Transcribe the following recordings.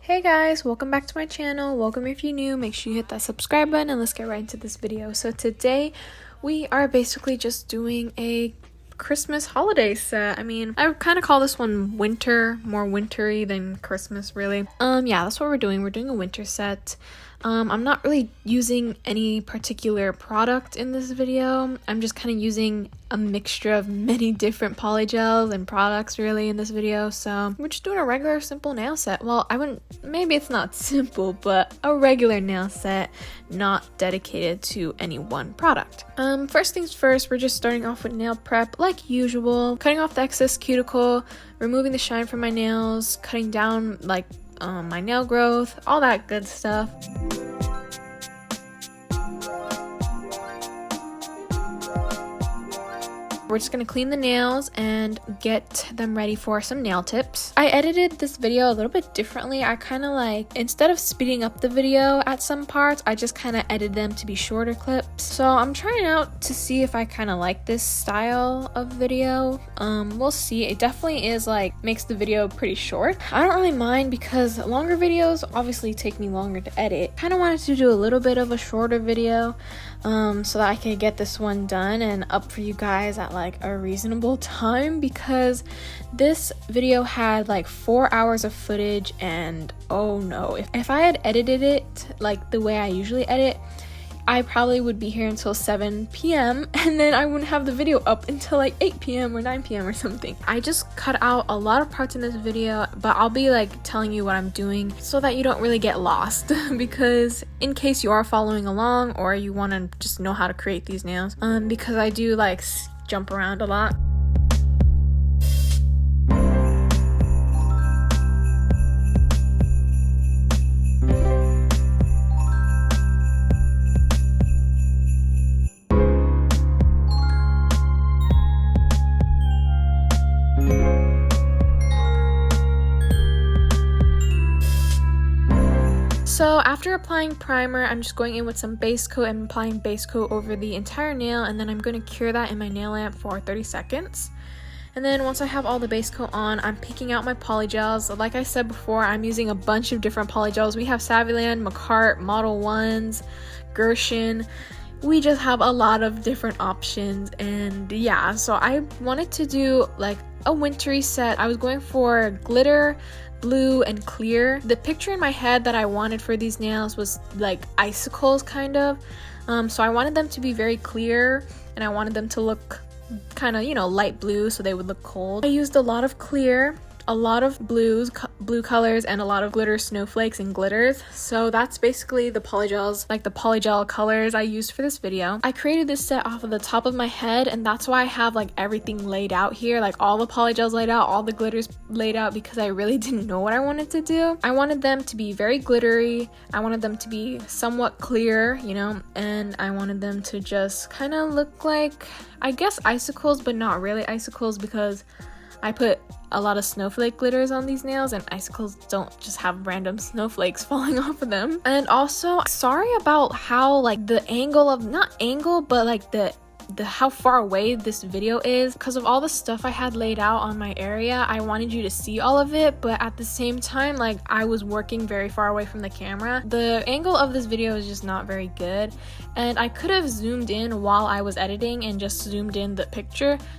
Hey guys, welcome back to my channel. Welcome if you're new. Make sure you hit that subscribe button and let's get right into this video. So today we are basically just doing a Christmas holiday set. I mean, I would kind of call this one winter, more wintry than Christmas really. Yeah, that's what we're doing. We're doing a winter set. I'm not really using any particular product in this video. I'm just kind of using a mixture of many different polygels and products really in this video. So we're just doing a regular simple nail set. Well, maybe it's not simple, but a regular nail set, not dedicated to any one product. First things first, we're just starting off with nail prep like usual. Cutting off the excess cuticle, removing the shine from my nails, cutting down like my nail growth, all that good stuff. We're just gonna clean the nails and get them ready for some nail tips. I edited this video a little bit differently. I kind of like, instead of speeding up the video at some parts, I just kind of edited them to be shorter clips. So I'm trying out to see if I kind of like this style of video. We'll see. It definitely is like, makes the video pretty short. I don't really mind because longer videos obviously take me longer to edit. Kind of wanted to do a little bit of a shorter video so that I could get this one done and up for you guys at like a reasonable time, because this video had like 4 hours of footage and oh no, if I had edited it like the way I usually edit, I probably would be here until 7 p.m. and then I wouldn't have the video up until like 8 p.m. or 9 p.m. or something. I just cut out a lot of parts in this video, but I'll be like telling you what I'm doing so that you don't really get lost because in case you are following along or you want to just know how to create these nails, because I do like jump around a lot. So after applying primer, I'm just going in with some base coat and applying base coat over the entire nail, and then I'm going to cure that in my nail lamp for 30 seconds. And then once I have all the base coat on, I'm picking out my polygels. Like I said before, I'm using a bunch of different polygels. We have Saviland, Makartt, Model 1s, Gershon. We just have a lot of different options, and yeah, so I wanted to do like a wintry set. I was going for glitter, blue, and clear. The picture in my head that I wanted for these nails was like icicles kind of, so I wanted them to be very clear and I wanted them to look kind of, you know, light blue so they would look cold. I used a lot of clear, a lot of blue colors, and a lot of glitter snowflakes and glitters. So that's basically the polygels, like the polygel colors I used for this video. I created this set off of the top of my head, and that's why I have like everything laid out here, like all the polygels laid out, all the glitters laid out, because I really didn't know what I wanted to do. I wanted them to be very glittery, I wanted them to be somewhat clear, you know, and I wanted them to just kind of look like, I guess, icicles, but not really icicles, because I put a lot of snowflake glitters on these nails, and icicles don't just have random snowflakes falling off of them. And also, sorry about how like the angle of, not angle, but like the how far away this video is. Because of all the stuff I had laid out on my area, I wanted you to see all of it, but at the same time, like, I was working very far away from the camera. The angle of this video is just not very good, and I could have zoomed in while I was editing and just zoomed in the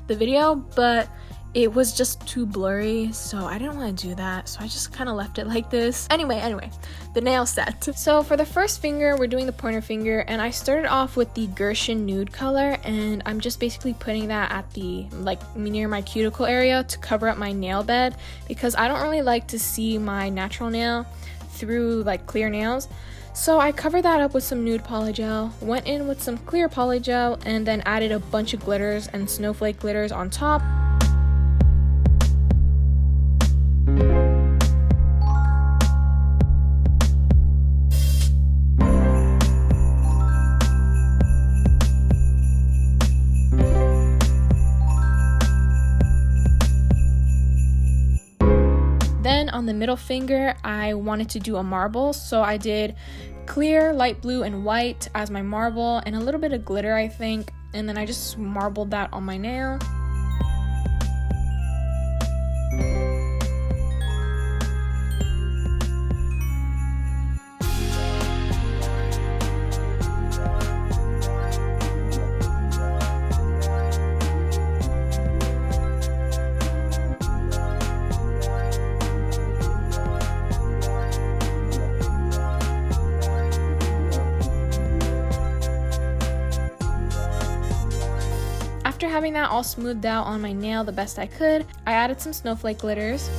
video, but it was just too blurry, so I didn't want to do that, so I just kind of left it like this. Anyway, the nail set. So for the first finger, we're doing the pointer finger, and I started off with the Gershon nude color, and I'm just basically putting that at the, like, near my cuticle area to cover up my nail bed, because I don't really like to see my natural nail through, like, clear nails. So I covered that up with some nude polygel, went in with some clear polygel, and then added a bunch of glitters and snowflake glitters on top. Then on the middle finger, I wanted to do a marble, so I did clear, light blue, and white as my marble, and a little bit of glitter, I think, and then I just marbled that on my nail. having that all smoothed out on my nail the best I could, I added some Snowflake Glitters.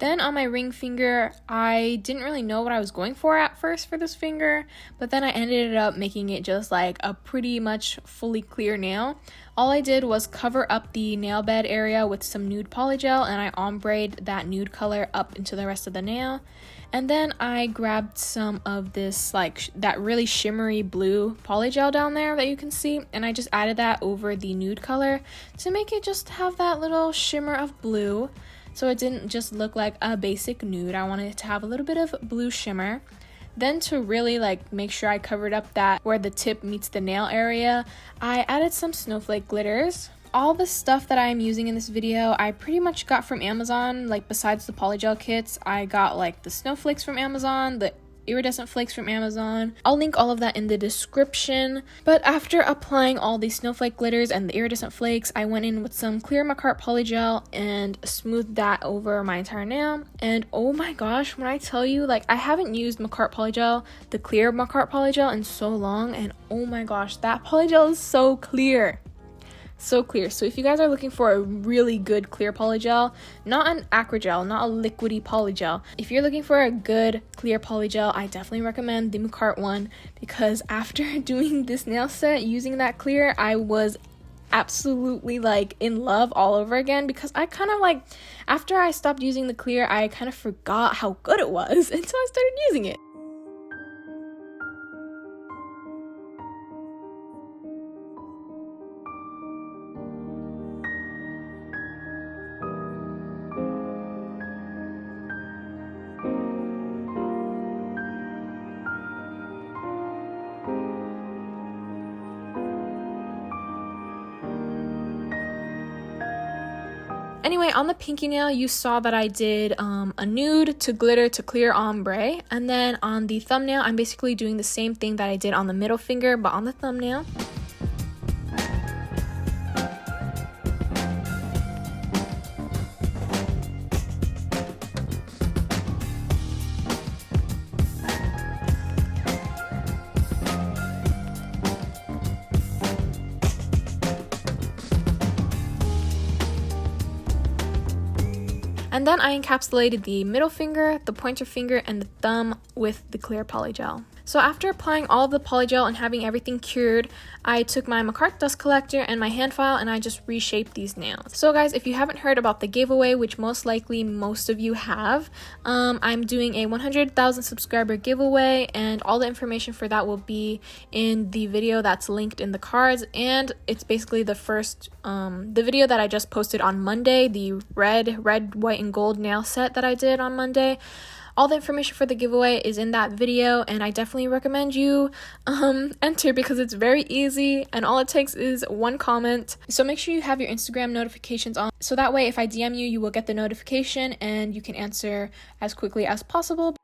Then on my ring finger, I didn't really know what I was going for at first for this finger, but then I ended up making it just like a pretty much fully clear nail. All I did was cover up the nail bed area with some Nude Polygel, and I ombre'd that nude color up into the rest of the nail. And then I grabbed some of this like that really shimmery blue polygel down there that you can see, and I just added that over the nude color to make it just have that little shimmer of blue. So it didn't just look like a basic nude. I wanted it to have a little bit of blue shimmer. Then to really like make sure I covered up that where the tip meets the nail area, I added some Snowflake Glitters. All the stuff that I'm using in this video, I pretty much got from Amazon. Like besides the polygel kits, I got like the snowflakes from Amazon, the Iridescent Flakes from Amazon. I'll link all of that in the description. But after applying all the Snowflake Glitters and the Iridescent Flakes, I went in with some clear Makartt polygel and smoothed that over my entire nail. And oh my gosh, when I tell you, like, I haven't used Makartt polygel, the clear Makartt polygel, in so long, and oh my gosh, that polygel is so clear. So clear. So if you guys are looking for a really good clear polygel, not an acrygel, not a liquidy polygel, if you're looking for a good clear polygel, I definitely recommend the Makartt one, because after doing this nail set using that clear, I was absolutely like in love all over again, because I kind of like, after I stopped using the clear, I kind of forgot how good it was until I started using it. Anyway, on the pinky nail, you saw that I did a nude to glitter to clear ombre. And then on the thumbnail, I'm basically doing the same thing that I did on the middle finger, but on the thumbnail. And then I encapsulated the middle finger, the pointer finger, and the thumb with the clear polygel. So after applying all of the polygel and having everything cured, I took my Makartt dust collector and my hand file and I just reshaped these nails. So guys, if you haven't heard about the giveaway, which most likely most of you have, I'm doing a 100,000 subscriber giveaway, and all the information for that will be in the video that's linked in the cards. And it's basically the first, the video that I just posted on Monday, the red, white, and gold nail set that I did on Monday. All the information for the giveaway is in that video, and I definitely recommend you enter, because it's very easy and all it takes is one comment. So make sure you have your Instagram notifications on, so that way if I DM you, you will get the notification and you can answer as quickly as possible.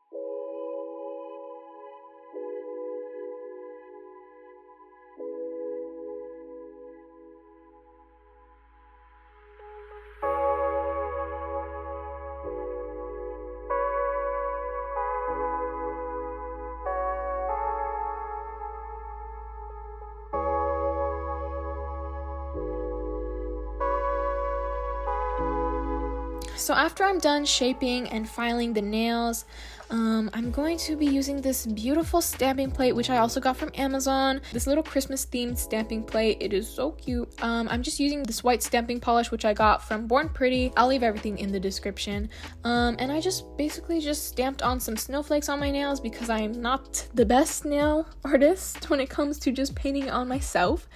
So after I'm done shaping and filing the nails, I'm going to be using this beautiful stamping plate, which I also got from Amazon. This little Christmas themed stamping plate. It is so cute. I'm just using this white stamping polish, which I got from Born Pretty. I'll leave everything in the description. And I just basically just stamped on some snowflakes on my nails, because I am not the best nail artist when it comes to just painting on myself.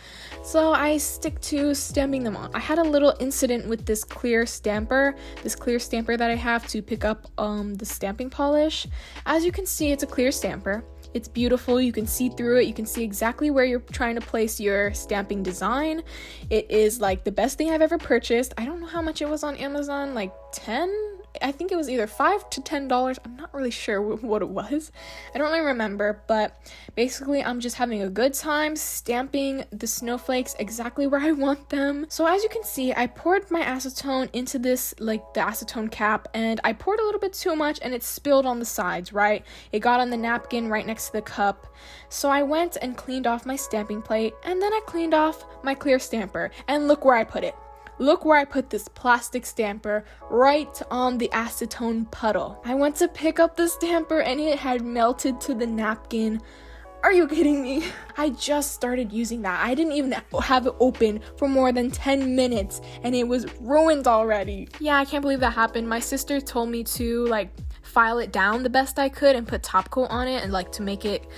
So I stick to stamping them on. I had a little incident with this clear stamper that I have to pick up the stamping polish. As you can see, it's a clear stamper. It's beautiful. You can see through it. You can see exactly where you're trying to place your stamping design. It is like the best thing I've ever purchased. I don't know how much it was on Amazon, like 10 I think it was either $5 to $10. I'm not really sure what it was. I don't really remember, but basically I'm just having a good time stamping the snowflakes exactly where I want them. So as you can see, I poured my acetone into this, like the acetone cap, and I poured a little bit too much and it spilled on the sides, right? It got on the napkin right next to the cup. So I went and cleaned off my stamping plate, and then I cleaned off my clear stamper, and look where I put it. Look where I put this plastic stamper, right on the acetone puddle. I went to pick up the stamper and it had melted to the napkin. Are you kidding me? I just started using that. I didn't even have it open for more than 10 minutes and it was ruined already. Yeah, I can't believe that happened. My sister told me to like file it down the best I could and put top coat on it and like to make it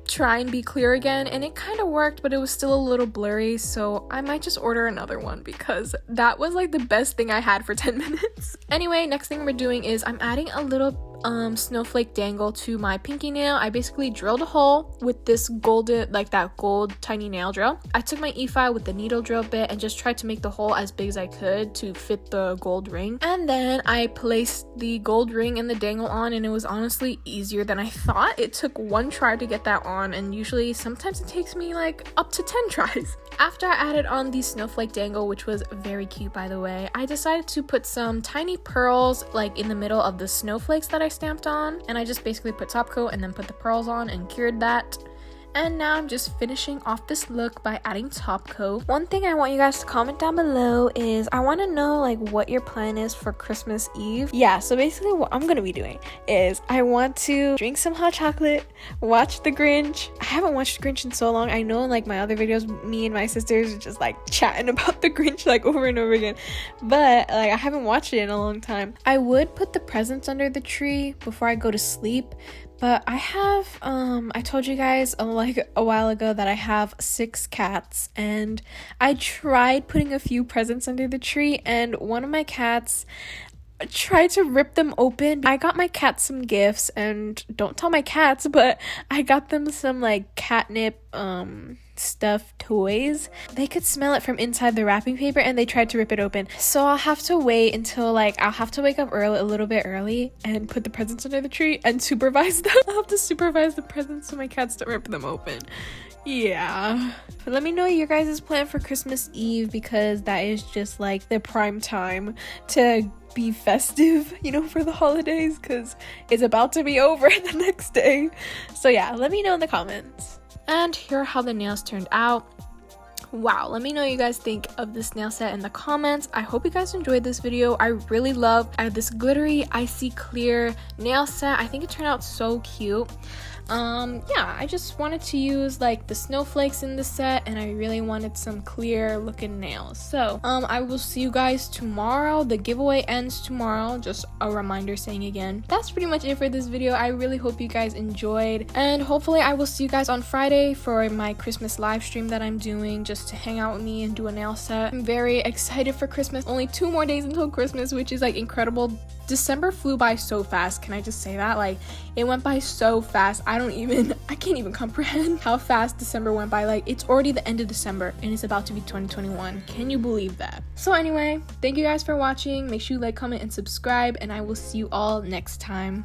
try and be clear again, and it kind of worked, but it was still a little blurry, so I might just order another one because that was like the best thing I had for 10 minutes. Anyway, next thing we're doing is I'm adding a little Snowflake Dangle to my pinky nail. I basically drilled a hole with this golden, like that gold tiny nail drill. I took my ICY with the needle drill bit and just tried to make the hole as big as I could to fit the gold ring. And then I placed the gold ring and the dangle on, and it was honestly easier than I thought. It took one try to get that on, and usually sometimes it takes me like up to 10 tries. After I added on the Snowflake Dangle, which was very cute by the way, I decided to put some tiny pearls like in the middle of the snowflakes that I stamped on, and I just basically put top coat and then put the pearls on and cured that. And now I'm just finishing off this look by adding top coat. One thing I want you guys to comment down below is I want to know like what your plan is for Christmas Eve. Yeah, so basically what I'm gonna be doing is I want to drink some hot chocolate, watch The Grinch. I haven't watched The Grinch in so long. I know like my other videos, me and my sisters are just like chatting about The Grinch like over and over again, but like I haven't watched it in a long time. I would put the presents under the tree before I go to sleep, but I have, I told you guys like a while ago that I have 6 cats, and I tried putting a few presents under the tree, and one of my cats tried to rip them open. I got my cats some gifts, and don't tell my cats, but I got them some like catnip, stuffed toys. They could smell it from inside the wrapping paper and they tried to rip it open. So I'll have to wait until like I'll have to wake up a little bit early and put the presents under the tree and supervise them. I'll have to supervise the presents so my cats don't rip them open. Yeah. But let me know your guys' plan for Christmas Eve, because that is just like the prime time to be festive, you know, for the holidays, because it's about to be over the next day. So yeah, let me know in the comments. And here are how the nails turned out. Wow, let me know what you guys think of this nail set in the comments. I hope you guys enjoyed this video. I really love this glittery icy clear nail set. I think it turned out so cute. Yeah, I just wanted to use like the snowflakes in the set, and I really wanted some clear looking nails. So I will see you guys tomorrow. The giveaway ends tomorrow, just a reminder saying again. That's pretty much it for this video. I really hope you guys enjoyed, and hopefully I will see you guys on Friday for my Christmas live stream that I'm doing, just to hang out with me and do a nail set. I'm very excited for Christmas. Only 2 more days until Christmas, which is like incredible. December flew by so fast. Can I just say that? Like, it went by so fast. I can't even comprehend how fast December went by. Like, it's already the end of December and it's about to be 2021. Can you believe that? So anyway, thank you guys for watching. Make sure you like, comment, and subscribe, and I will see you all next time.